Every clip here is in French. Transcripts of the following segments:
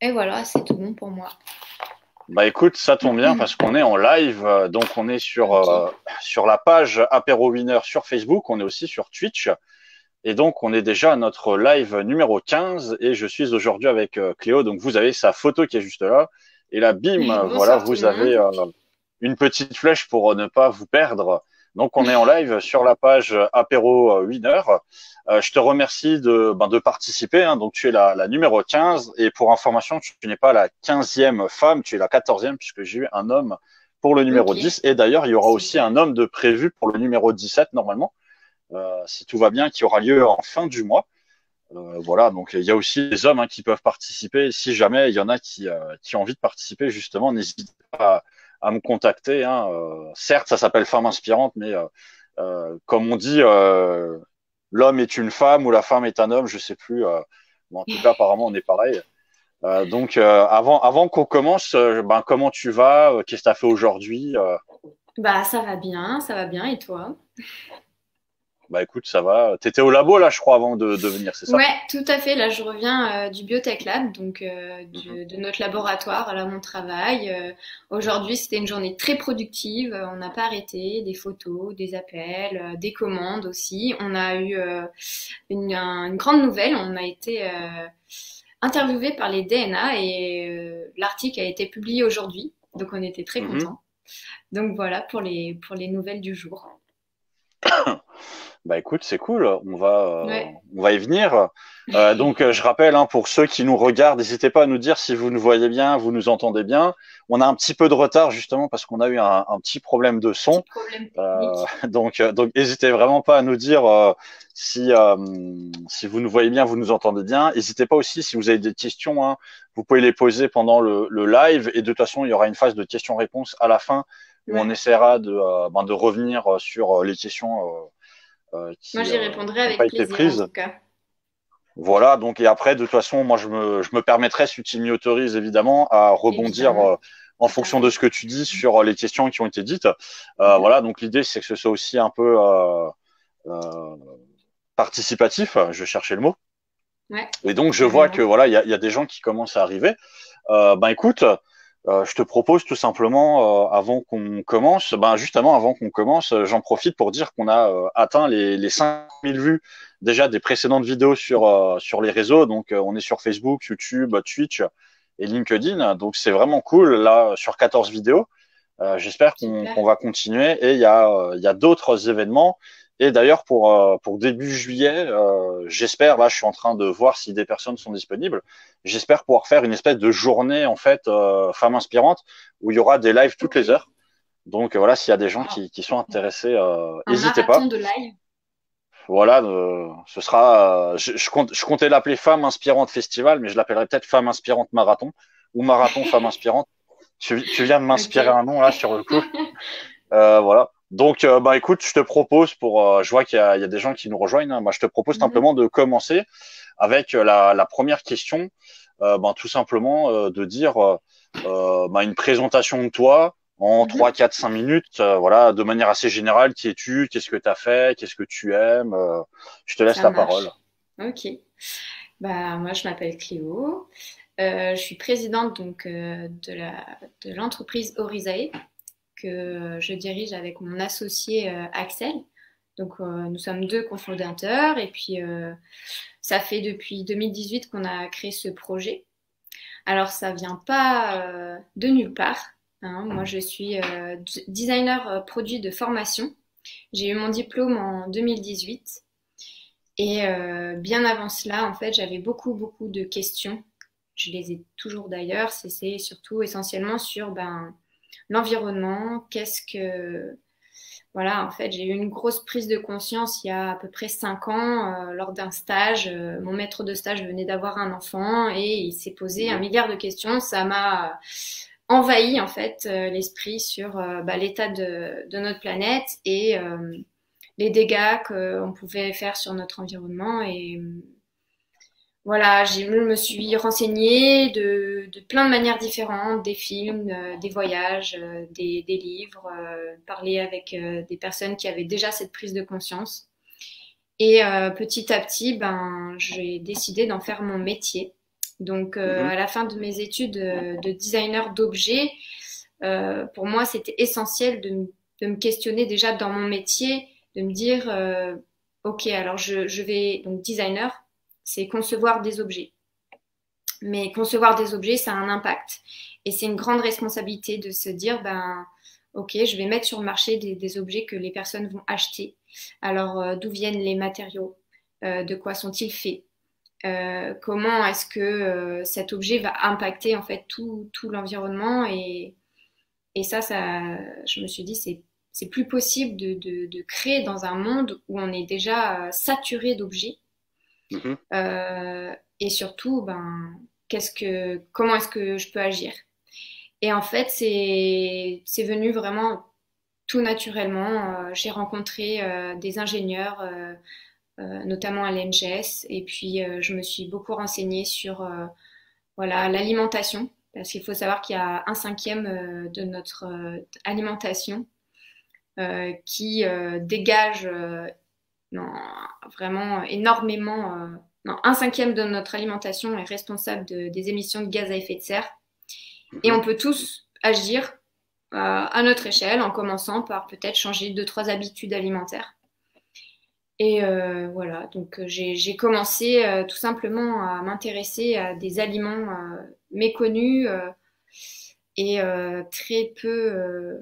Et voilà, c'est tout bon pour moi. Bah écoute, ça tombe bien parce qu'on est en live, donc on est Ok, sur la page Apéro Winner sur Facebook, on est aussi sur Twitch, et donc on est déjà à notre live numéro 15, et je suis aujourd'hui avec Cléo, donc vous avez sa photo qui est juste là, et là, bim, voilà, bonsoir tout le vous avez monde. une petite flèche pour ne pas vous perdre. Donc on est en live sur la page Apéro Winner. Je te remercie de participer. Hein. Donc tu es la numéro 15. Et pour information, tu n'es pas la 15e femme, tu es la 14e puisque j'ai eu un homme pour le numéro Ok, 10. Et d'ailleurs, il y aura aussi super. un homme de prévu pour le numéro 17 normalement, si tout va bien, qui aura lieu en fin du mois. Voilà, donc il y a aussi des hommes qui peuvent participer. Si jamais il y en a qui ont envie de participer, justement, n'hésitez pas à me contacter. Hein. Certes, ça s'appelle Femme Inspirante, mais comme on dit, l'homme est une femme ou la femme est un homme, je sais plus. Mais en tout cas, apparemment, on est pareil. Donc, avant qu'on commence, ben, comment tu vas? Qu'est-ce que tu as fait aujourd'hui? Bah ça va bien, et toi? Bah écoute, ça va. T'étais au labo là, je crois, avant de venir, c'est ça? Ouais, tout à fait. Là, je reviens du Biotech Lab, donc Mhm. de notre laboratoire, là, mon travail. Aujourd'hui, c'était une journée très productive. On n'a pas arrêté, des photos, des appels, des commandes aussi. On a eu une grande nouvelle. On a été interviewé par les DNA et l'article a été publié aujourd'hui. Donc, on était très Mhm. contents. Donc voilà pour les nouvelles du jour. Bah écoute, c'est cool, Ouais. on va y venir. Donc je rappelle, hein, pour ceux qui nous regardent, n'hésitez pas à nous dire si vous nous voyez bien, vous nous entendez bien. On a un petit peu de retard justement parce qu'on a eu un petit problème de Petit son. problème technique. Donc n'hésitez vraiment pas à nous dire si vous nous voyez bien, vous nous entendez bien. N'hésitez pas aussi si vous avez des questions, hein, vous pouvez les poser pendant le live et de toute façon il y aura une phase de questions-réponses à la fin où on Ouais. essaiera de revenir sur les questions Moi, qui j'y répondrai n'ont pas avec été plaisir en prises. tout cas. Voilà, donc et après, de toute façon, moi je me permettrai, si tu m'y autorises évidemment, à rebondir Évidemment, en tout à fonction de fait. ce que tu dis sur les questions qui ont été dites. Mhm. Voilà, donc l'idée c'est que ce soit aussi un peu euh, participatif, je cherchais le mot. Ouais, Et donc je vois que carrément. voilà, il y a des gens qui commencent à arriver. Ben écoute, je te propose tout simplement, avant qu'on commence, ben justement avant qu'on commence, j'en profite pour dire qu'on a atteint les 5000 vues déjà des précédentes vidéos sur les réseaux. Donc on est sur Facebook, YouTube, Twitch et LinkedIn. Donc c'est vraiment cool là sur 14 vidéos. J'espère Super. qu'on va continuer et il y a d'autres événements. Et d'ailleurs, pour début juillet, j'espère, là, je suis en train de voir si des personnes sont disponibles. J'espère pouvoir faire une espèce de journée, en fait, femmes inspirantes, où il y aura des lives toutes Ok. les heures. Donc voilà, s'il y a des gens Wow. qui sont intéressés, Un n'hésitez pas. marathon de live. Voilà, ce sera. Je comptais l'appeler Femmes Inspirantes Festival, mais je l'appellerai peut-être Femmes Inspirantes Marathon ou Marathon Femmes Inspirantes. Tu viens de m'inspirer Ok. un nom là sur le coup. Voilà. Donc, bah écoute, je te propose je vois il y a des gens qui nous rejoignent. Hein. Moi, je te propose Mhm. simplement de commencer avec la première question. Ben, tout simplement de dire ben, une présentation de toi en 3, Mhm. 4, 5 minutes. Voilà, de manière assez générale. Qui es-tu? Qu'est-ce que tu as fait? Qu'est-ce que tu aimes? Je te laisse Ça la parole. marche. Ok. Bah, moi, je m'appelle Cléo. Je suis présidente donc de l'entreprise Orizae que je dirige avec mon associé Axel. Donc, nous sommes deux cofondateurs et puis ça fait depuis 2018 qu'on a créé ce projet. Alors, ça vient pas de nulle part. Hein. Moi, je suis designer produit de formation. J'ai eu mon diplôme en 2018 et bien avant cela, en fait, j'avais beaucoup de questions. Je les ai toujours d'ailleurs. C'est surtout essentiellement sur l'environnement. Qu'est-ce que voilà, en fait, j'ai eu une grosse prise de conscience il y a à peu près 5 ans lors d'un stage. Mon maître de stage venait d'avoir un enfant et il s'est posé un Mhm. milliard de questions. Ça m'a envahi en fait l'esprit sur l'état de notre planète et les dégâts qu'on pouvait faire sur notre environnement. Et voilà, je me suis renseignée de plein de manières différentes, des films, des voyages, des livres, parler avec des personnes qui avaient déjà cette prise de conscience. Et petit à petit, j'ai décidé d'en faire mon métier. Donc, Mhm. à la fin de mes études de designer d'objets, pour moi, c'était essentiel de me questionner déjà dans mon métier, de me dire, OK, alors je vais, donc designer, c'est concevoir des objets. Mais concevoir des objets, ça a un impact. Et c'est une grande responsabilité de se dire, ben, OK, je vais mettre sur le marché des objets que les personnes vont acheter. Alors, d'où viennent les matériaux? De quoi sont-ils faits? Comment est-ce que cet objet va impacter en fait tout l'environnement et ça, je me suis dit, c'est plus possible de créer dans un monde où on est déjà saturé d'objets. Mhm. Et surtout, ben, comment est-ce que je peux agir? Et en fait, c'est venu vraiment tout naturellement. J'ai rencontré des ingénieurs, notamment à l'ENGS, et puis je me suis beaucoup renseignée sur voilà, l'alimentation, parce qu'il faut savoir qu'il y a un cinquième de notre alimentation qui dégage non, vraiment énormément. Non, un cinquième de notre alimentation est responsable des émissions de gaz à effet de serre. Et Mhm. on peut tous agir à notre échelle, en commençant par peut-être changer deux, trois habitudes alimentaires. Et voilà, donc j'ai commencé tout simplement à m'intéresser à des aliments méconnus et très peu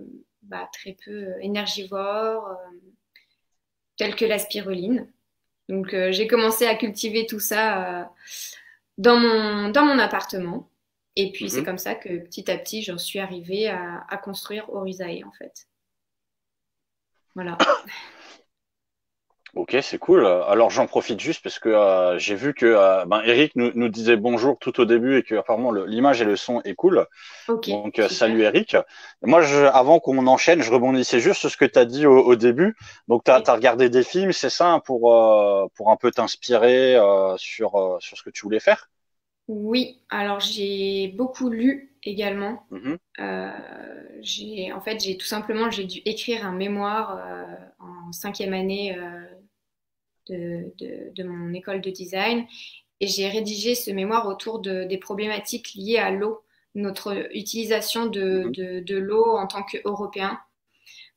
énergivores, tels que la spiruline. Donc j'ai commencé à cultiver tout ça dans mon appartement. Et puis c'est Mhm. comme ça que petit à petit j'en suis arrivée à construire Orizae en fait. Voilà. Ok, c'est cool. Alors j'en profite juste parce que j'ai vu que Eric nous disait bonjour tout au début et que apparemment l'image et le son est cool. Ok, Donc super. salut Eric. Moi, avant qu'on enchaîne, je rebondissais juste sur ce que tu as dit au début. Donc tu as Oui. regardé des films, c'est ça, hein, pour un peu t'inspirer sur ce que tu voulais faire? Oui, alors j'ai beaucoup lu également. Mhm. Euh, en fait, j'ai dû écrire un mémoire en cinquième année de mon école de design et j'ai rédigé ce mémoire autour des problématiques liées à l'eau, notre utilisation Mhm. de l'eau en tant qu'Européens.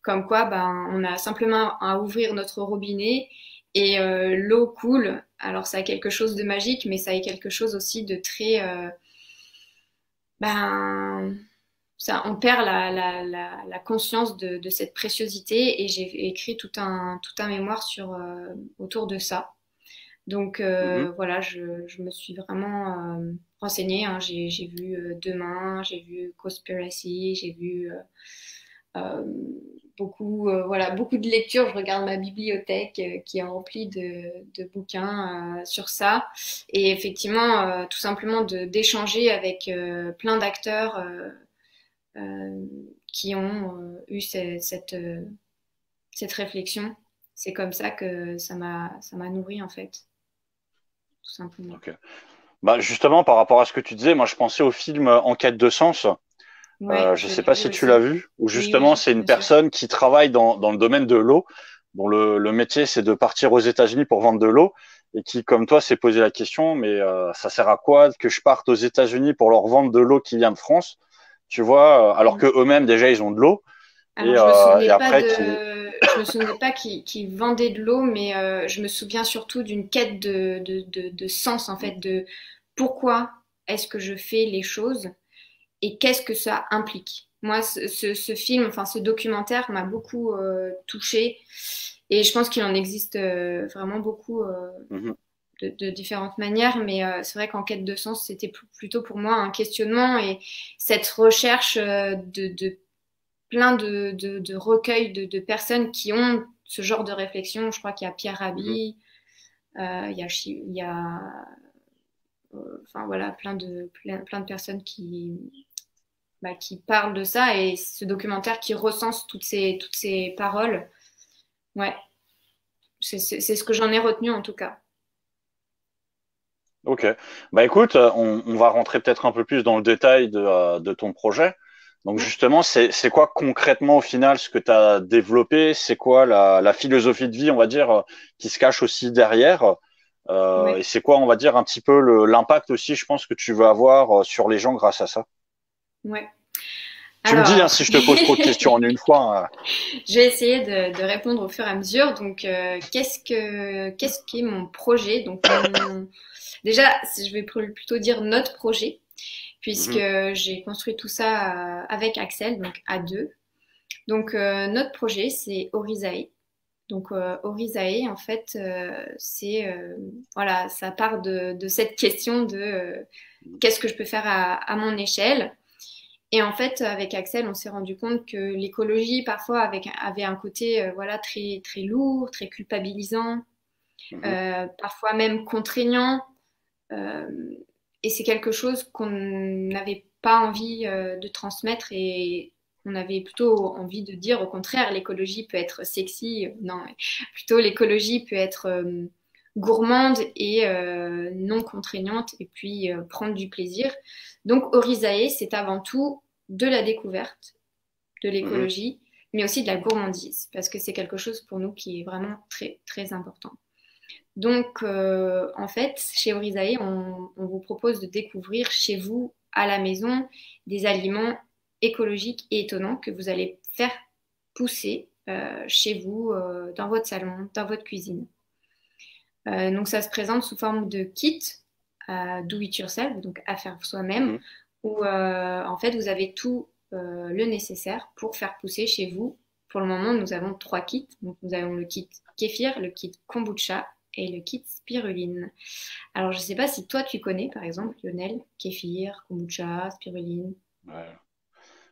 Comme quoi, ben, on a simplement à ouvrir notre robinet et l'eau coule. Alors ça a quelque chose de magique, mais ça a quelque chose aussi de très ben, ça, on perd la conscience de cette préciosité et j'ai écrit tout un mémoire autour de ça. Donc Mhm. voilà, je me suis vraiment renseignée, hein. J'ai vu Demain, j'ai vu Conspiracy, j'ai vu euh, voilà, beaucoup de lectures. Je regarde ma bibliothèque qui est remplie de bouquins sur ça. Et effectivement, tout simplement d'échanger avec plein d'acteurs qui ont eu cette réflexion. C'est comme ça que ça m'a nourri en fait, tout simplement. Ok. Bah justement, par rapport à ce que tu disais, moi je pensais au film En quête de sens. Ouais, Je je sais l'ai pas vu si tu l'as aussi. vu, où Oui, justement oui, c'est une bien sûr. personne qui travaille dans le domaine de l'eau, dont le métier c'est de partir aux États-Unis pour vendre de l'eau, et qui, comme toi, s'est posé la question, mais ça sert à quoi que je parte aux États-Unis pour leur vendre de l'eau qui vient de France, tu vois, alors que eux-mêmes déjà ils ont de l'eau, Alors, et après qui. je me souvenais pas qu'ils vendaient de l'eau, mais je me souviens surtout d'une quête de sens, en fait, de pourquoi est-ce que je fais les choses et qu'est-ce que ça implique. Moi, ce film, enfin, ce documentaire m'a beaucoup touchée et je pense qu'il en existe vraiment beaucoup Mhm, de différentes manières, mais c'est vrai qu'en quête de sens, c'était plutôt pour moi un questionnement et cette recherche de plein de recueils de personnes qui ont ce genre de réflexion. Je crois qu'il y a Pierre mhm. Rabhi, il y a enfin voilà, plein de personnes qui parlent de ça et ce documentaire qui recense toutes ces paroles. Ouais, c'est ce que j'en ai retenu en tout cas. Ok. Bah écoute, on va rentrer peut-être un peu plus dans le détail de ton projet. Donc Ouais. justement, c'est quoi concrètement au final ce que tu as développé? C'est quoi la philosophie de vie, on va dire, qui se cache aussi derrière? Et Ouais. c'est quoi, on va dire, un petit peu l'impact aussi, je pense, que tu veux avoir sur les gens grâce à ça? Ouais. Tu me dis hein, Alors, si je te pose trop de questions en une fois, hein. je vais essayer de répondre au fur et à mesure. Donc, qu'est-ce qu'est mon projet? Déjà, je vais plutôt dire notre projet, puisque Mhm, j'ai construit tout ça avec Axel, donc à deux. Donc, notre projet, c'est Orizae. Donc, Orizae, en fait, voilà, ça part de cette question de qu'est-ce que je peux faire à mon échelle. Et en fait, avec Axel, on s'est rendu compte que l'écologie, parfois, avait un côté voilà, très, très lourd, très culpabilisant, mhm, parfois même contraignant. Euh, et c'est quelque chose qu'on n'avait pas envie de transmettre et on avait plutôt envie de dire au contraire, l'écologie peut être sexy. Non, mais plutôt l'écologie peut être gourmande et non contraignante et puis prendre du plaisir. Donc Orizae, c'est avant tout de la découverte de mhm. l'écologie, mais aussi de la gourmandise, parce que c'est quelque chose pour nous qui est vraiment très, très important. Donc, en fait, chez Orizae, on vous propose de découvrir chez vous, à la maison, des aliments écologiques et étonnants que vous allez faire pousser chez vous, dans votre salon, dans votre cuisine. Donc, ça se présente sous forme de kit do it yourself, donc à faire soi-même, Mhm. où en fait, vous avez tout le nécessaire pour faire pousser chez vous. Pour le moment, nous avons trois kits. Donc, nous avons le kit kéfir, le kit kombucha et le kit spiruline. Alors, je ne sais pas si toi tu connais, par exemple, Lionel, kéfir, kombucha, spiruline. Ouais.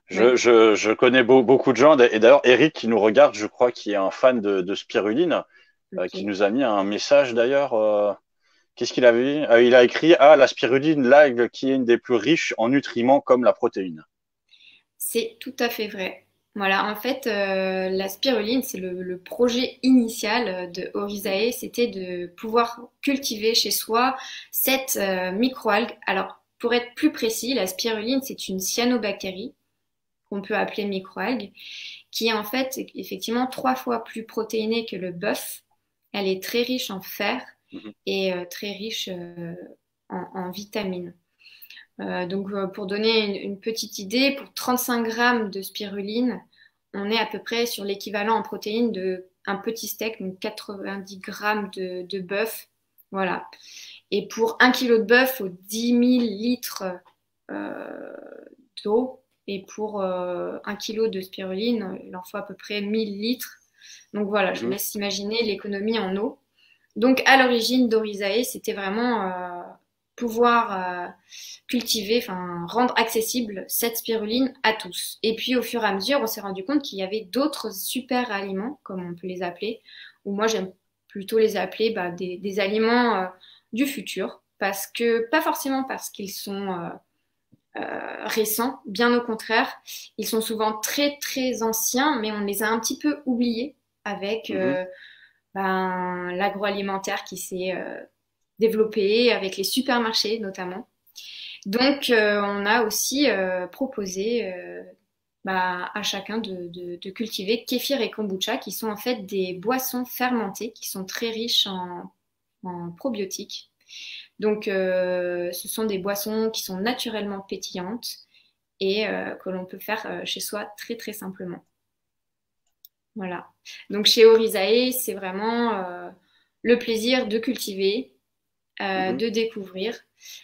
Oui. Je connais beaucoup de gens, et d'ailleurs Eric qui nous regarde, je crois, qui est un fan de spiruline, qui Ok. nous a mis un message d'ailleurs. Qu'est-ce qu'il avait dit? Il a écrit, ah, la spiruline, l'algue qui est une des plus riches en nutriments comme la protéine. C'est tout à fait vrai. Voilà, en fait, la spiruline, c'est le projet initial de Mhm, Orizae, c'était de pouvoir cultiver chez soi cette microalgue. Alors, pour être plus précis, la spiruline, c'est une cyanobactérie qu'on peut appeler microalgue, qui est en fait effectivement trois fois plus protéinée que le bœuf. Elle est très riche en fer mhm, et très riche en vitamines. Donc, pour donner une petite idée, pour 35 grammes de spiruline, on est à peu près sur l'équivalent en protéines de un petit steak, donc 90 grammes de bœuf. Voilà. Et pour 1 kilo de bœuf, il faut 10 000 litres euh, d'eau. Et pour 1 kilo de spiruline, il en faut à peu près 1000 litres. Donc voilà, je vous mhm, laisse imaginer l'économie en eau. Donc à l'origine d'Orizae, c'était vraiment pouvoir cultiver, enfin rendre accessible cette spiruline à tous. Et puis au fur et à mesure, on s'est rendu compte qu'il y avait d'autres super aliments, comme on peut les appeler, ou moi j'aime plutôt les appeler des aliments du futur, parce que pas forcément parce qu'ils sont récents, bien au contraire, ils sont souvent très très anciens, mais on les a un petit peu oubliés avec mhm. l'agroalimentaire qui s'est développé, avec les supermarchés notamment. Donc, on a aussi proposé à chacun de cultiver kéfir et kombucha, qui sont en fait des boissons fermentées qui sont très riches en probiotiques. Donc, ce sont des boissons qui sont naturellement pétillantes et que l'on peut faire chez soi très très simplement. Voilà. Donc, chez Orizae, c'est vraiment le plaisir de cultiver, Mhm. de découvrir.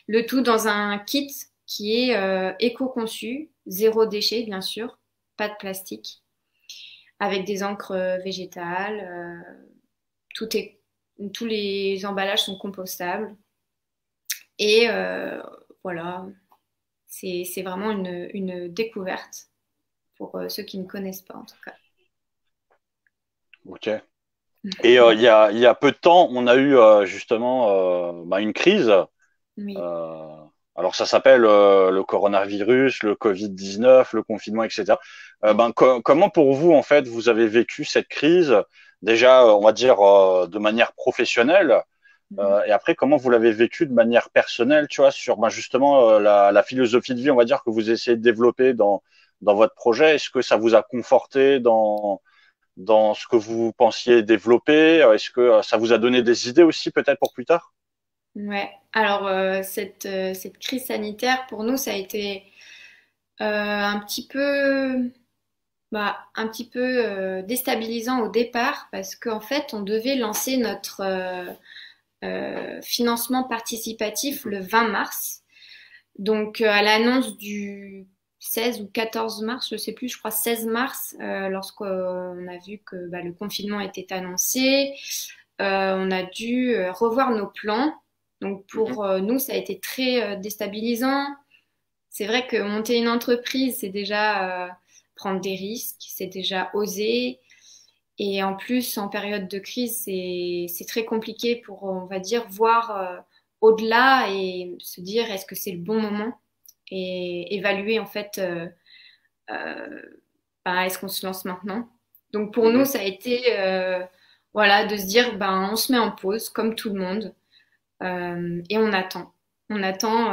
Le tout dans un kit qui est éco-conçu, zéro déchet bien sûr, pas de plastique, avec des encres végétales. Tout est, tous les emballages sont compostables. Et voilà, c'est vraiment une découverte pour ceux qui ne connaissent pas en tout cas. Ok. Et il y a peu de temps, on a eu justement une crise. Oui. Euh, alors ça s'appelle le coronavirus, le Covid-19, le confinement, etc. Comment pour vous, en fait, vous avez vécu cette crise? Déjà, on va dire de manière professionnelle, Mhm. et après, comment vous l'avez vécu de manière personnelle, tu vois, sur justement la philosophie de vie, on va dire, que vous essayez de développer dans votre projet. Est-ce que ça vous a conforté dans ce que vous pensiez développer? Est-ce que ça vous a donné des idées aussi, peut-être pour plus tard? Ouais. Alors, cette crise sanitaire, pour nous, ça a été un petit peu, un petit peu déstabilisant au départ parce qu'en fait, on devait lancer notre financement participatif le 20 mars. Donc, à l'annonce du 16 ou 14 mars, je sais plus, je crois 16 mars, lorsqu'on a vu que le confinement était annoncé, on a dû revoir nos plans. Donc, Mhm. pour nous, ça a été très déstabilisant. C'est vrai que monter une entreprise, c'est déjà prendre des risques, c'est déjà oser. Et en plus, en période de crise, c'est très compliqué pour, on va dire, voir au-delà et se dire est-ce que c'est le bon moment et évaluer en fait euh, est-ce qu'on se lance maintenant. Donc pour nous, Mhm. ça a été voilà, de se dire on se met en pause comme tout le monde et on attend. On attend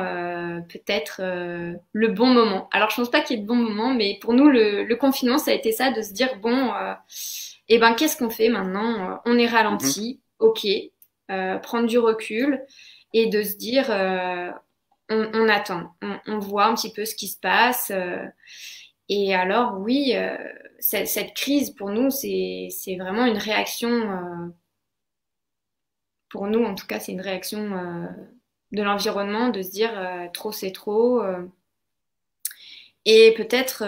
peut-être le bon moment. Alors je pense pas qu'il y ait de bon moment, mais pour nous, le confinement, ça a été ça, de se dire bon. Qu'est-ce qu'on fait maintenant? On est Mhm. ralenti, ok, prendre du recul et de se dire, on attend, on voit un petit peu ce qui se passe. Et alors, oui, cette crise, pour nous, c'est vraiment une réaction, pour nous en tout cas, c'est une réaction de l'environnement, de se dire, trop c'est trop. Et peut-être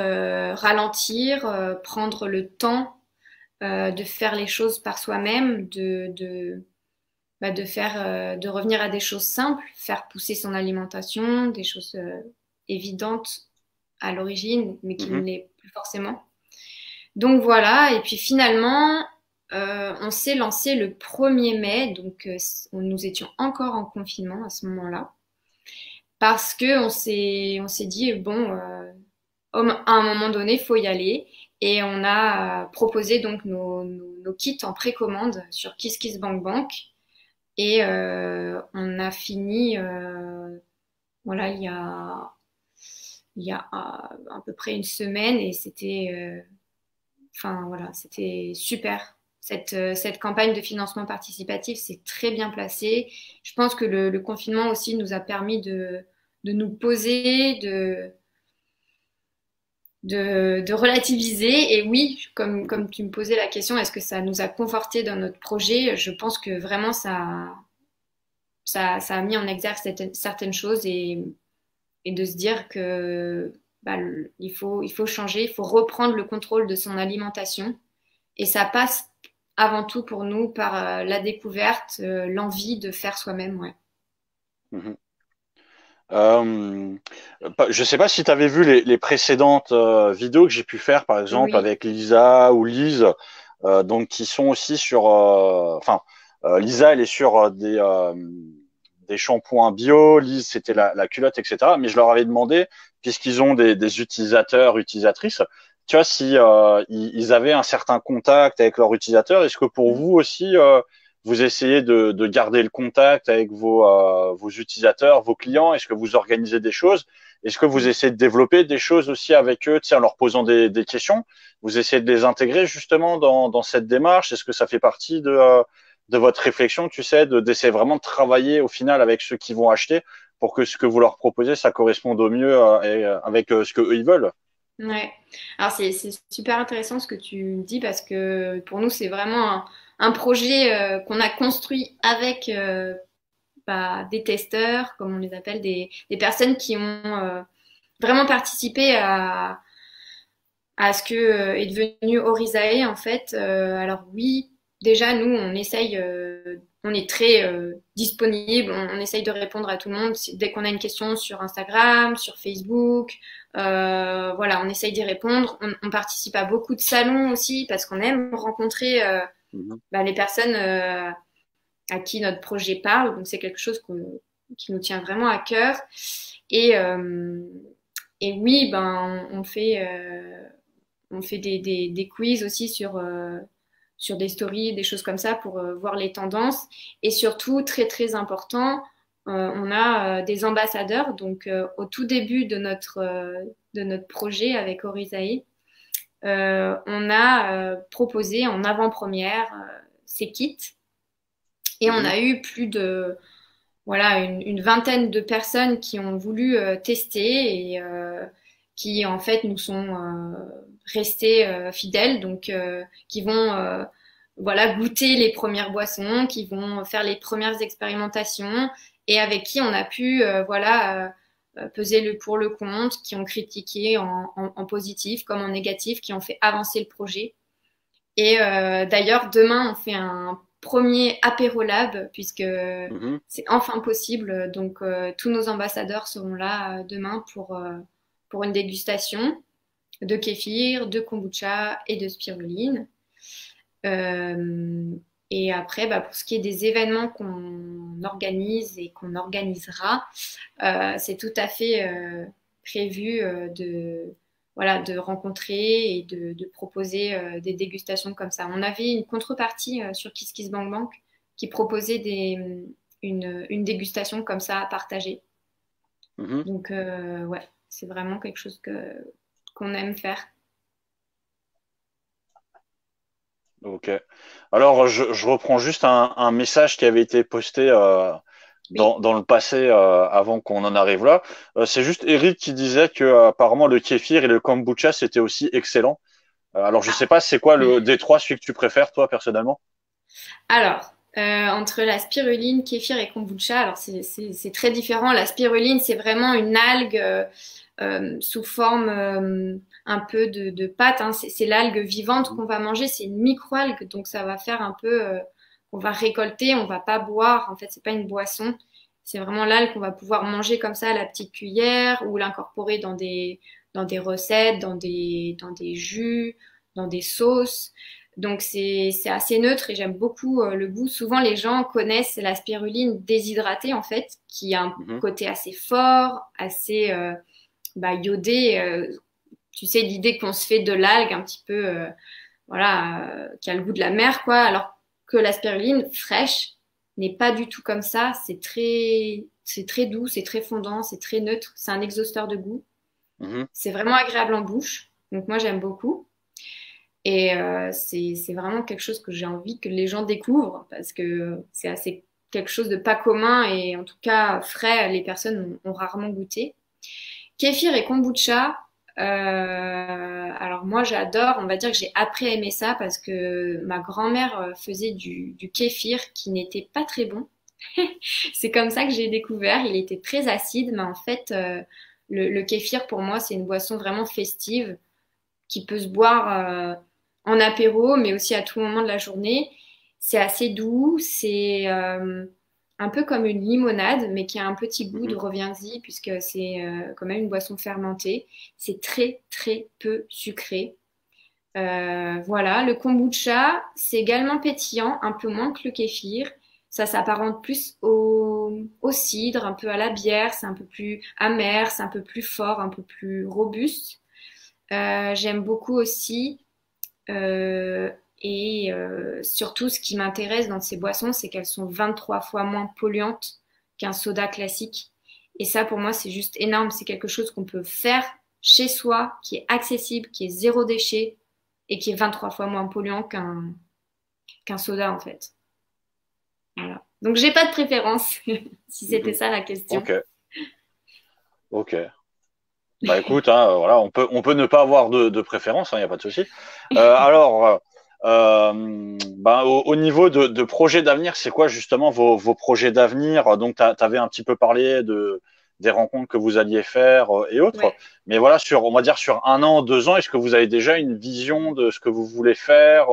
ralentir, prendre le temps de faire les choses par soi-même, de faire, de revenir à des choses simples, faire pousser son alimentation, des choses évidentes à l'origine, mais qui ne Mhm. l'est plus forcément. Donc voilà, et puis finalement, on s'est lancé le 1er mai, donc nous étions encore en confinement à ce moment-là, parce que on s'est dit, bon, à un moment donné, il faut y aller. Et on a proposé donc nos kits en précommande sur KissKissBankBank. Et on a fini, voilà, il y a à peu près une semaine et c'était, enfin voilà, c'était super. Cette campagne de financement participatif s'est très bien placée. Je pense que le confinement aussi nous a permis de nous poser, de relativiser. Et oui, comme tu me posais la question, est-ce que ça nous a conforté dans notre projet? Je pense que vraiment ça a mis en exergue certaines choses et de se dire que il faut changer, il faut reprendre le contrôle de son alimentation. Et ça passe avant tout pour nous par la découverte, l'envie de faire soi-même. Ouais. Mhm. Euh, je sais pas si tu avais vu les précédentes vidéos que j'ai pu faire, par exemple Oui. avec Lisa ou Lise, donc qui sont aussi sur, enfin, Lisa elle est sur des shampoings bio, Lise c'était la culotte, etc. Mais je leur avais demandé, puisqu'ils ont des utilisateurs, utilisatrices, tu vois, si ils avaient un certain contact avec leurs utilisateurs, est-ce que pour vous aussi vous essayez de garder le contact avec vos utilisateurs, vos clients? Est-ce que vous organisez des choses? Est-ce que vous Mm. essayez de développer des choses aussi avec eux, en leur posant des questions? Vous essayez de les intégrer justement dans cette démarche? Est-ce que ça fait partie de votre réflexion, tu sais, d'essayer vraiment de travailler au final avec ceux qui vont acheter pour que ce que vous leur proposez, ça corresponde au mieux avec ce que eux ils veulent? Ouais. Alors c'est super intéressant ce que tu dis parce que pour nous c'est vraiment un projet qu'on a construit avec des testeurs, comme on les appelle, des personnes qui ont vraiment participé à ce que est devenu Orizae en fait. Alors oui, déjà nous on essaye, on est très disponible, on essaye de répondre à tout le monde dès qu'on a une question sur Instagram, sur Facebook. Voilà, on essaye d'y répondre. On participe à beaucoup de salons aussi parce qu'on aime rencontrer Mhm. les personnes à qui notre projet parle. Donc c'est quelque chose qui nous tient vraiment à cœur. Et, euh, et oui, on fait des quiz aussi sur des stories, des choses comme ça pour voir les tendances. Et surtout, très très important, on a des ambassadeurs. Donc, au tout début de notre projet avec Orizae, on a proposé en avant-première ces kits. Et on Mhm. a eu plus de voilà, une vingtaine de personnes qui ont voulu tester et qui en fait nous sont restées fidèles, donc qui vont voilà goûter les premières boissons, qui vont faire les premières expérimentations et avec qui on a pu voilà peser le pour le contre, qui ont critiqué en positif comme en négatif, qui ont fait avancer le projet. Et d'ailleurs, demain, on fait un premier apérolab puisque Mhm. c'est enfin possible. Donc, tous nos ambassadeurs seront là demain pour une dégustation de kéfir, de kombucha et de spiruline. Euh, et après, bah, pour ce qui est des événements qu'on organise et qu'on organisera, c'est tout à fait prévu voilà, de rencontrer et de proposer des dégustations comme ça. On avait une contrepartie sur KissKissBankBank qui proposait une dégustation comme ça à partager. Mhm. Donc, ouais, c'est vraiment quelque chose qu'on aime faire. Ok. Alors, je reprends juste un message qui avait été posté Oui. dans le passé avant qu'on en arrive là. C'est juste Eric qui disait que apparemment le kéfir et le kombucha c'était aussi excellent. Alors, je sais Ah. pas, c'est quoi le des trois celui que tu préfères toi personnellement? Alors, entre la spiruline, kéfir et kombucha, alors c'est très différent. La spiruline, c'est vraiment une algue sous forme un peu de pâte, hein. C'est l'algue vivante Mhm. qu'on va manger, c'est une microalgue, donc ça va faire un peu, on va récolter, on va pas boire. En fait, c'est pas une boisson. C'est vraiment l'algue qu'on va pouvoir manger comme ça à la petite cuillère ou l'incorporer dans des recettes, dans des jus, dans des sauces. Donc c'est assez neutre et j'aime beaucoup le goût. Souvent les gens connaissent la spiruline déshydratée en fait, qui a un Mhm. côté assez fort, assez bah, iodé. Tu sais l'idée qu'on se fait de l'algue un petit peu, voilà, qui a le goût de la mer quoi, alors que la spiruline fraîche n'est pas du tout comme ça. C'est très doux, c'est très fondant, c'est très neutre. C'est un exhausteur de goût. Mhm. C'est vraiment agréable en bouche. Donc moi j'aime beaucoup. Et c'est vraiment quelque chose que j'ai envie que les gens découvrent parce que c'est assez quelque chose de pas commun et en tout cas frais, les personnes ont rarement goûté. Kéfir et kombucha, alors moi j'adore, on va dire que j'ai appris à aimer ça parce que ma grand-mère faisait du kéfir qui n'était pas très bon. C'est comme ça que j'ai découvert, il était très acide, mais en fait le kéfir pour moi c'est une boisson vraiment festive qui peut se boire en apéro, mais aussi à tout moment de la journée. C'est assez doux, c'est un peu comme une limonade, mais qui a un petit goût de Mhm. reviens-y, puisque c'est quand même une boisson fermentée. C'est très, très peu sucré. Voilà, le kombucha, c'est également pétillant, un peu moins que le kéfir. Ça s'apparente plus au cidre, un peu à la bière, c'est un peu plus amer, c'est un peu plus fort, un peu plus robuste. J'aime beaucoup aussi. euh, et surtout, ce qui m'intéresse dans ces boissons, c'est qu'elles sont 23 fois moins polluantes qu'un soda classique. Et ça, pour moi, c'est juste énorme. C'est quelque chose qu'on peut faire chez soi, qui est accessible, qui est zéro déchet et qui est 23 fois moins polluant qu'un soda, en fait. Voilà. Donc, j'ai pas de préférence, si c'était Mhm. ça la question. Ok, ok. Bah écoute, hein, voilà, on peut ne pas avoir de préférence, il n'y a pas de souci. Alors, ben, au niveau de projets d'avenir, c'est quoi justement vos projets d'avenir? Donc, tu avais un petit peu parlé des rencontres que vous alliez faire et autres. Ouais. Mais voilà, on va dire sur un an, 2 ans, est-ce que vous avez déjà une vision de ce que vous voulez faire,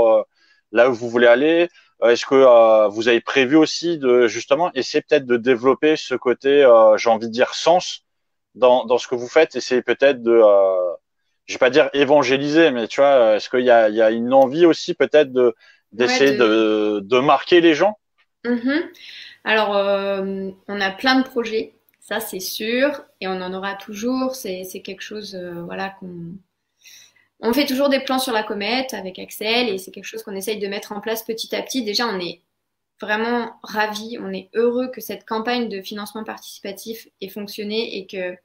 là où vous voulez aller? Est-ce que vous avez prévu aussi de justement essayer peut-être de développer ce côté, j'ai envie de dire, sens dans ce que vous faites, essayez peut-être de, je vais pas dire évangéliser, mais tu vois, est-ce il y a une envie aussi peut-être Ouais, d'essayer de marquer les gens? Mhm. Alors, on a plein de projets, ça c'est sûr, et on en aura toujours. C'est quelque chose, voilà, on fait toujours des plans sur la comète avec Axel, et c'est quelque chose qu'on essaye de mettre en place petit à petit. Déjà, on est vraiment ravis, on est heureux que cette campagne de financement participatif ait fonctionné et que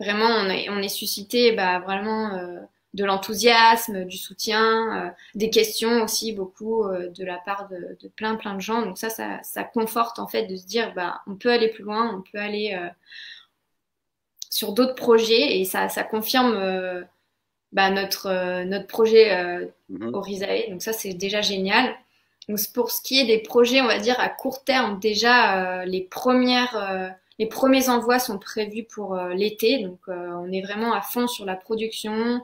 vraiment on est suscité, bah, vraiment de l'enthousiasme, du soutien, des questions aussi beaucoup de la part de plein de gens. Donc ça conforte en fait de se dire bah on peut aller plus loin, on peut aller sur d'autres projets et ça confirme bah, notre projet Mhm. Orizae. Donc ça c'est déjà génial. Donc pour ce qui est des projets, on va dire à court terme, déjà les premiers envois sont prévus pour l'été. Donc on est vraiment à fond sur la production.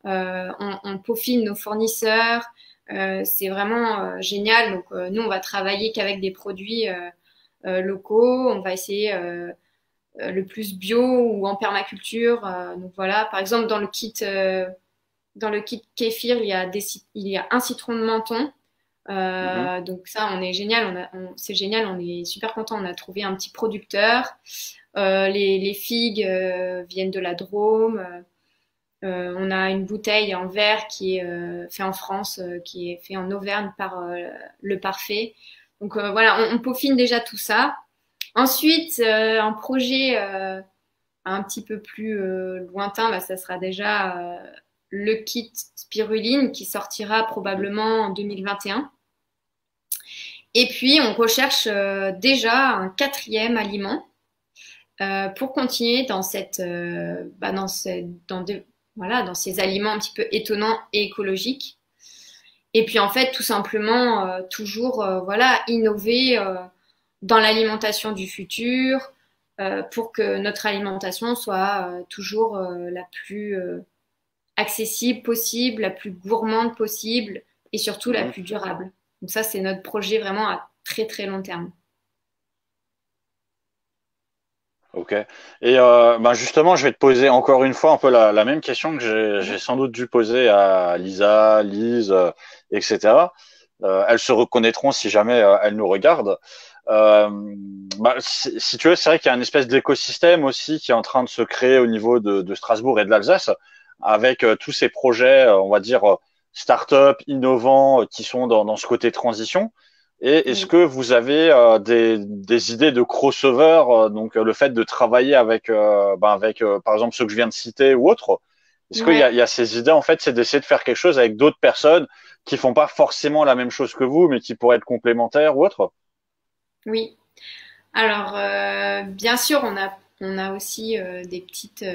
On peaufine nos fournisseurs. C'est vraiment génial. Donc nous, on va travailler qu'avec des produits locaux. On va essayer le plus bio ou en permaculture. Donc voilà, par exemple, dans le kit kéfir, il y a un citron de menthon. Mhm. Donc ça, on est génial. C'est génial. On est super content. On a trouvé un petit producteur. Les figues viennent de la Drôme. On a une bouteille en verre qui est fait en France, qui est fait en Auvergne par Le Parfait. Donc voilà, on peaufine déjà tout ça. Ensuite, un projet un petit peu plus lointain, bah, ça sera déjà le kit spiruline qui sortira probablement en 2021. Et puis, on recherche déjà un quatrième aliment pour continuer dans voilà, dans ces aliments un petit peu étonnants et écologiques. Et puis en fait, tout simplement, toujours voilà, innover dans l'alimentation du futur pour que notre alimentation soit toujours la plus accessible possible, la plus gourmande possible et surtout la Mhm. plus durable. Donc ça, c'est notre projet vraiment à très très long terme. Ok. Et ben justement, je vais te poser encore une fois un peu la même question que j'ai sans doute dû poser à Lisa, Lise, etc. Elles se reconnaîtront si jamais elles nous regardent. Euh, bah, si tu veux, c'est vrai qu'il y a une espèce d'écosystème aussi qui est en train de se créer au niveau de Strasbourg et de l'Alsace, avec tous ces projets, on va dire, start-up, innovants, qui sont dans ce côté transition. Et est-ce Oui. que vous avez des idées de crossover, donc le fait de travailler avec, par exemple ceux que je viens de citer ou autres, est-ce Ouais, il y a ces idées en fait, c'est d'essayer de faire quelque chose avec d'autres personnes qui font pas forcément la même chose que vous, mais qui pourraient être complémentaires ou autres? oui. Alors, bien sûr, on a aussi des petites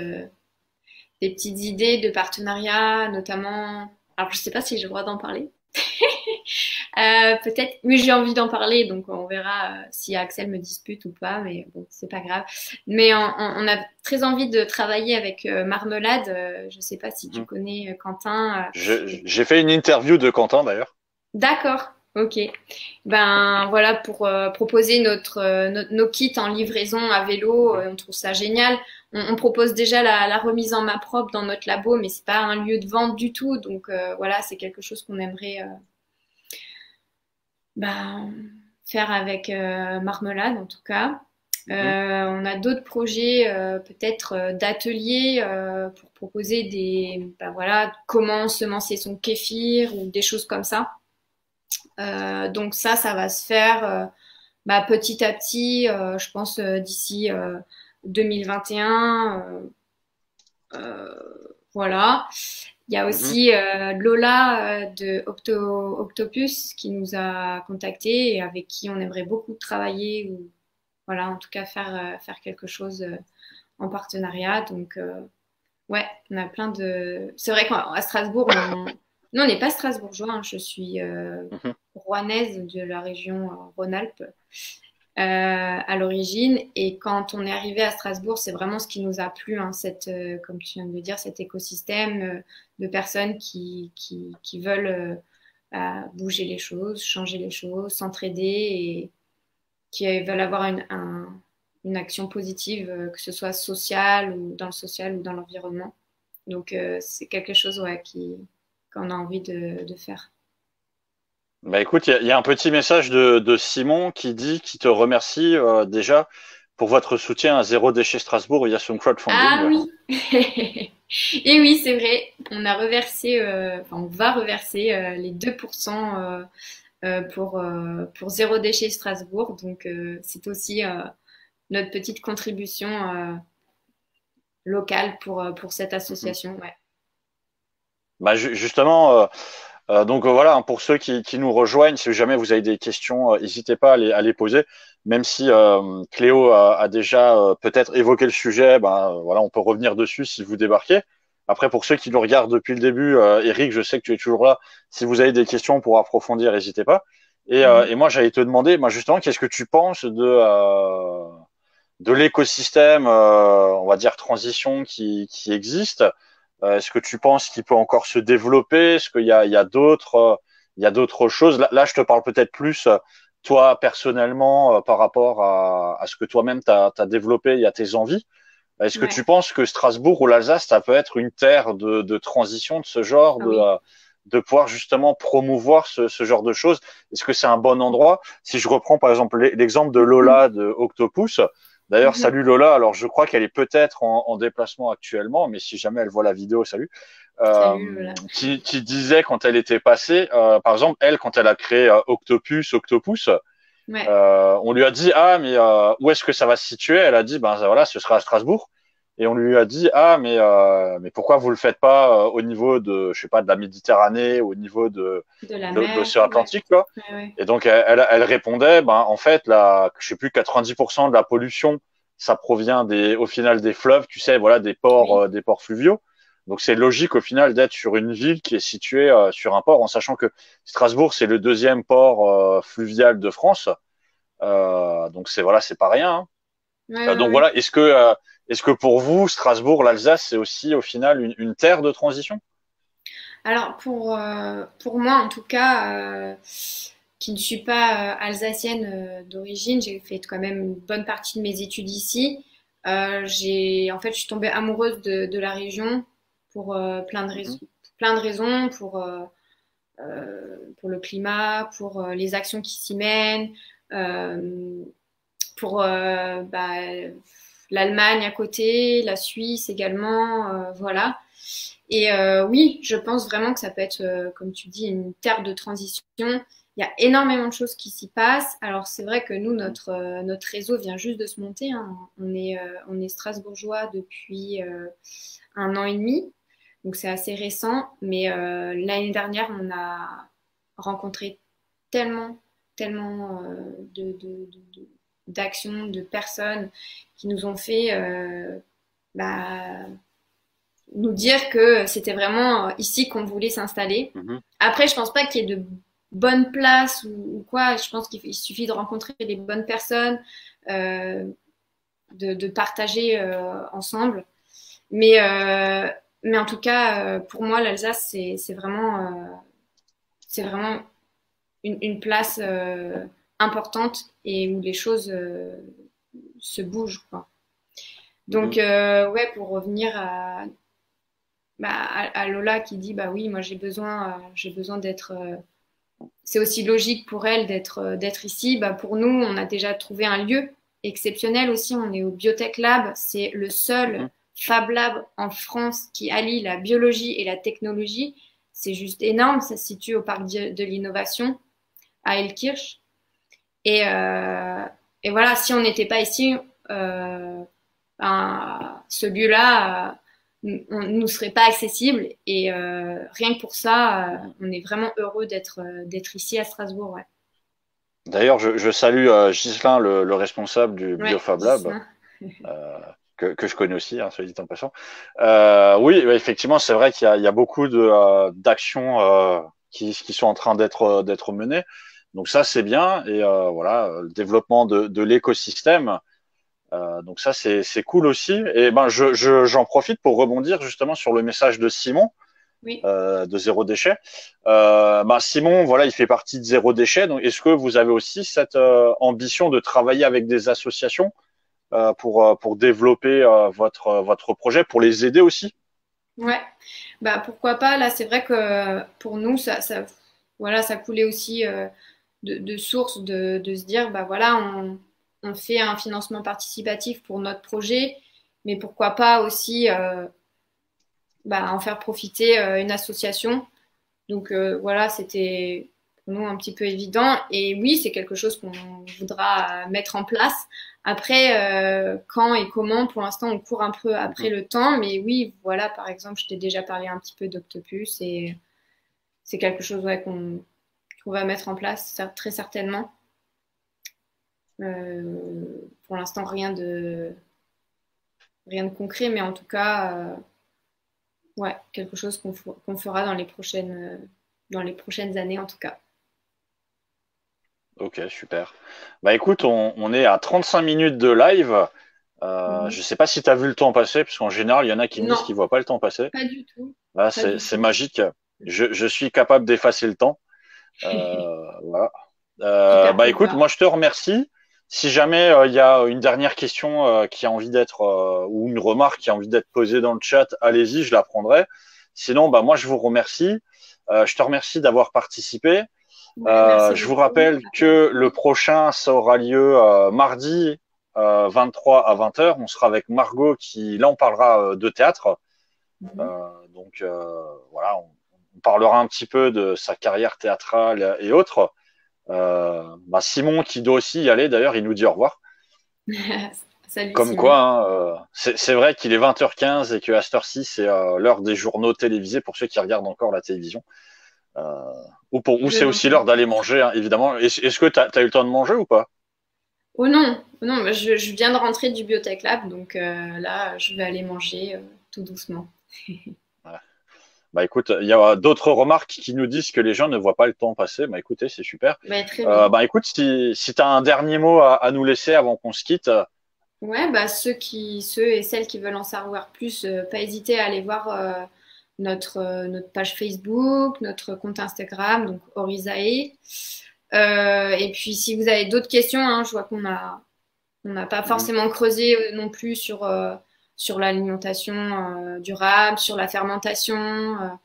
idées de partenariat, notamment. Alors, je sais pas si j'ai le droit d'en parler. Peut-être, mais j'ai envie d'en parler, donc on verra si Axel me dispute ou pas, mais bon, c'est pas grave. Mais on a très envie de travailler avec Marmelade. Je sais pas si tu Mhm. connais Quentin. J'ai fait une interview de Quentin d'ailleurs. D'accord, ok. Ben voilà pour proposer nos kits en livraison à vélo, Mhm. on trouve ça génial. On propose déjà la remise en main propre dans notre labo, mais c'est pas un lieu de vente du tout, donc voilà, c'est quelque chose qu'on aimerait ben, faire avec Marmelade en tout cas. Mhm. On a d'autres projets, peut-être d'ateliers pour proposer ben voilà, comment semencer son kéfir ou des choses comme ça. Donc ça va se faire bah, petit à petit, je pense d'ici 2021. Voilà. Il y a Mhm. aussi Lola de Octopus qui nous a contactés et avec qui on aimerait beaucoup travailler ou voilà, en tout cas faire quelque chose en partenariat. Donc ouais, on a plein de. C'est vrai qu'à Strasbourg, nous on n'est pas strasbourgeois. Hein. Je suis Mhm. rouennaise de la région Rhône-Alpes à l'origine. Et quand on est arrivé à Strasbourg, c'est vraiment ce qui nous a plu, hein, comme tu viens de le dire, cet écosystème de personnes qui veulent bah, bouger les choses, changer les choses, s'entraider et qui veulent avoir une action positive, que ce soit sociale ou dans le social ou dans l'environnement. Donc c'est quelque chose ouais, qu'on a envie de faire. Bah écoute, il y a un petit message de Simon qui dit qu'il te remercie déjà pour votre soutien à Zéro Déchet Strasbourg via son Ah crowdfunding. oui, et oui, c'est vrai. On a reversé, enfin, on va reverser les 2% pour Zéro Déchet Strasbourg. Donc, c'est aussi notre petite contribution locale pour cette Mhm. association. Ouais. Bah, justement, donc voilà, hein, pour ceux qui nous rejoignent, si jamais vous avez des questions, n'hésitez pas à les poser. Même si Cléo a déjà peut-être évoqué le sujet, ben voilà, on peut revenir dessus si vous débarquez. Après, pour ceux qui nous regardent depuis le début, Eric, je sais que tu es toujours là. Si vous avez des questions pour approfondir, n'hésitez pas. Et Mhm. moi, j'allais te demander, moi justement, qu'est-ce que tu penses de l'écosystème, on va dire transition qui existe? Est-ce que tu penses qu'il peut encore se développer? Est-ce qu'il y a il y a d'autres choses? Là, je te parle peut-être plus, toi, personnellement, par rapport à ce que toi-même t'as développé, il y a tes envies. Est-ce que tu Ouais. penses que Strasbourg ou l'Alsace, ça peut être une terre de transition de ce genre, Ah oui. de pouvoir justement promouvoir ce genre de choses? Est-ce que c'est un bon endroit? Si je reprends par exemple l'exemple de Lola de Octopus, d'ailleurs, Mhm. salut Lola, alors je crois qu'elle est peut-être en déplacement actuellement, mais si jamais elle voit la vidéo, salut. Salut Lola. Qui disait quand elle était passée, par exemple, elle, quand elle a créé Octopus, Ouais. on lui a dit ah mais où est-ce que ça va se situer? Elle a dit ben voilà ce sera à Strasbourg. Et on lui a dit ah mais pourquoi vous le faites pas au niveau de je sais pas de la Méditerranée, au niveau De la de mer. l'océan Ouais. Atlantique quoi. Ouais, ouais. Et donc elle répondait ben en fait là je sais plus 90% de la pollution ça provient au final des fleuves, tu sais voilà Oui. des ports fluviaux. Donc c'est logique au final d'être sur une ville qui est située sur un port en sachant que Strasbourg c'est le deuxième port fluvial de France. Donc c'est voilà, c'est pas rien, hein. Ouais, ouais, Donc ouais. voilà, est-ce que pour vous, Strasbourg, l'Alsace, c'est aussi au final une terre de transition? Alors pour moi en tout cas, qui ne suis pas alsacienne d'origine, j'ai fait quand même une bonne partie de mes études ici. En fait, je suis tombée amoureuse de la région pour Mhm. plein de raisons, pour le climat, pour les actions qui s'y mènent, euh, pour l'Allemagne à côté, la Suisse également, voilà. Et oui, je pense vraiment que ça peut être, comme tu dis, une terre de transition. Il y a énormément de choses qui s'y passent. Alors c'est vrai que nous, Mhm. notre réseau vient juste de se monter, hein. On est strasbourgeois depuis 1 an et demi, donc c'est assez récent. Mais l'année dernière, on a rencontré tellement, tellement d'actions, de personnes qui nous ont fait bah, nous dire que c'était vraiment ici qu'on voulait s'installer. Mhm. Après, je pense pas qu'il y ait de bonnes places ou quoi. Je pense qu'il suffit de rencontrer les bonnes personnes, euh, de partager ensemble. Mais en tout cas, pour moi, l'Alsace, c'est vraiment une place importante et où les choses se bougent, quoi. Mhm. Donc, ouais, pour revenir à Lola qui dit, bah oui, moi j'ai besoin d'être. C'est aussi logique pour elle d'être ici. Bah, pour nous, on a déjà trouvé un lieu exceptionnel aussi. On est au Biotech Lab. C'est le seul Mhm. Fab Lab en France qui allie la biologie et la technologie. C'est juste énorme. Ça se situe au parc de l'innovation à Elkirch. Et, euh, et voilà, si on n'était pas ici, ce lieu-là on nous serait pas accessible. Et rien que pour ça, Mhm. on est vraiment heureux d'être ici à Strasbourg. Ouais, D'ailleurs, je salue Ghislain, le responsable du ouais, BioFab Lab, Gislain. euh, que je connais aussi, hein, soit dit en passant. Oui, ouais, effectivement, c'est vrai il y a beaucoup d'actions qui sont en train d'être menées. Donc ça, c'est bien. Et voilà, le développement de l'écosystème. Donc ça, c'est cool aussi. Et ben, j'en profite pour rebondir justement sur le message de Simon Oui. de Zéro Déchet. Ben, Simon, voilà, il fait partie de Zéro Déchet. Donc, est-ce que vous avez aussi cette ambition de travailler avec des associations pour développer votre projet, pour les aider aussi? Ouais, bah pourquoi pas. Là, c'est vrai que pour nous, voilà, ça coulait aussi de source de se dire, bah voilà, on fait un financement participatif pour notre projet, mais pourquoi pas aussi en faire profiter une association. Donc voilà, c'était pour nous un petit peu évident. Et oui, c'est quelque chose qu'on voudra mettre en place. Après, quand et comment, pour l'instant, on court un peu après le temps. Mais oui, voilà, par exemple, je t'ai déjà parlé un petit peu d'Octopus et c'est quelque chose ouais, qu'on va mettre en place très certainement. Pour l'instant, rien de concret, mais en tout cas, ouais, quelque chose qu'on fera dans les prochaines années en tout cas. Ok, super. Bah écoute, on est à 35 minutes de live. Mhm. Je sais pas si tu as vu le temps passer, parce qu'en général, il y en a qui me disent Non, qu'ils voient pas le temps passer. pas du tout. Là, Pas du c'est tout. magique. Je suis capable d'effacer le temps. Voilà. Super Bah pour écoute, toi. moi je te remercie. Si jamais il y a une dernière question qui a envie d'être ou une remarque qui a envie d'être posée dans le chat, allez-y, je la prendrai. Sinon, bah moi je vous remercie. Je te remercie d'avoir participé. Ouais, merci Je vous beaucoup. rappelle que le prochain, ça aura lieu mardi 23 à 20h. On sera avec Margot qui, là, on parlera de théâtre. Mhm. Donc voilà, on parlera un petit peu de sa carrière théâtrale et autres. Bah Simon qui doit aussi y aller, d'ailleurs, il nous dit au revoir. Salut Comme quoi, Simon. hein, c'est vrai qu'il est 20h15 et qu'à cette heure-ci, c'est l'heure des journaux télévisés pour ceux qui regardent encore la télévision. Euh, ou Je c'est n'en aussi doute l'heure d'aller pas. manger, hein, évidemment. Est-ce que tu as eu le temps de manger ou pas? Oh non, bah, je viens de rentrer du Biotech Lab, donc là, je vais aller manger tout doucement. Ouais. Bah écoute, il y a d'autres remarques qui nous disent que les gens ne voient pas le temps passer. Bah écoutez, c'est super. Bah, très bien. Bah écoute, si tu as un dernier mot à nous laisser avant qu'on se quitte, Ouais, bah ceux et celles qui veulent en savoir plus, pas hésiter à aller voir notre page Facebook, notre compte Instagram, donc Orizae. Et puis si vous avez d'autres questions, hein, je vois on n'a pas mhm. forcément creusé non plus sur l'alimentation durable, sur la fermentation.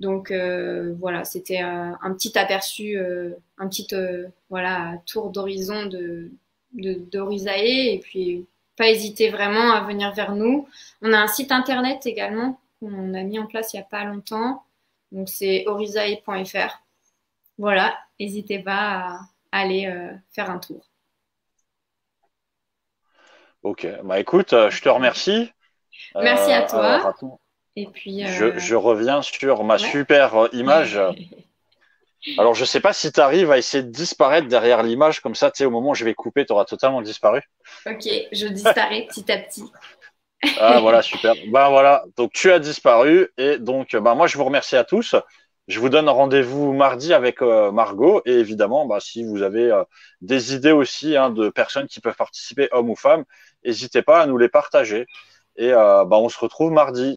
Donc voilà, c'était un petit aperçu, un petit voilà, tour d'horizon d'Orizae. Et puis, pas hésiter vraiment à venir vers nous. On a un site internet également qu'on a mis en place il n'y a pas longtemps. Donc, c'est orizae.fr. Voilà, n'hésitez pas à aller faire un tour. Ok. Bah écoute, je te remercie. Merci à Alors toi. attends, Et puis, je reviens sur ma ouais. super image. Alors je sais pas si tu arrives à essayer de disparaître derrière l'image comme ça, tu sais, au moment où je vais couper, tu auras totalement disparu. Ok, je disparais petit à petit. Ah voilà, super. Ben voilà, donc tu as disparu et donc ben moi je vous remercie à tous. Je vous donne rendez-vous mardi avec Margot et évidemment, bah, si vous avez des idées aussi hein, de personnes qui peuvent participer, hommes ou femmes, n'hésitez pas à nous les partager. Et bah, on se retrouve mardi.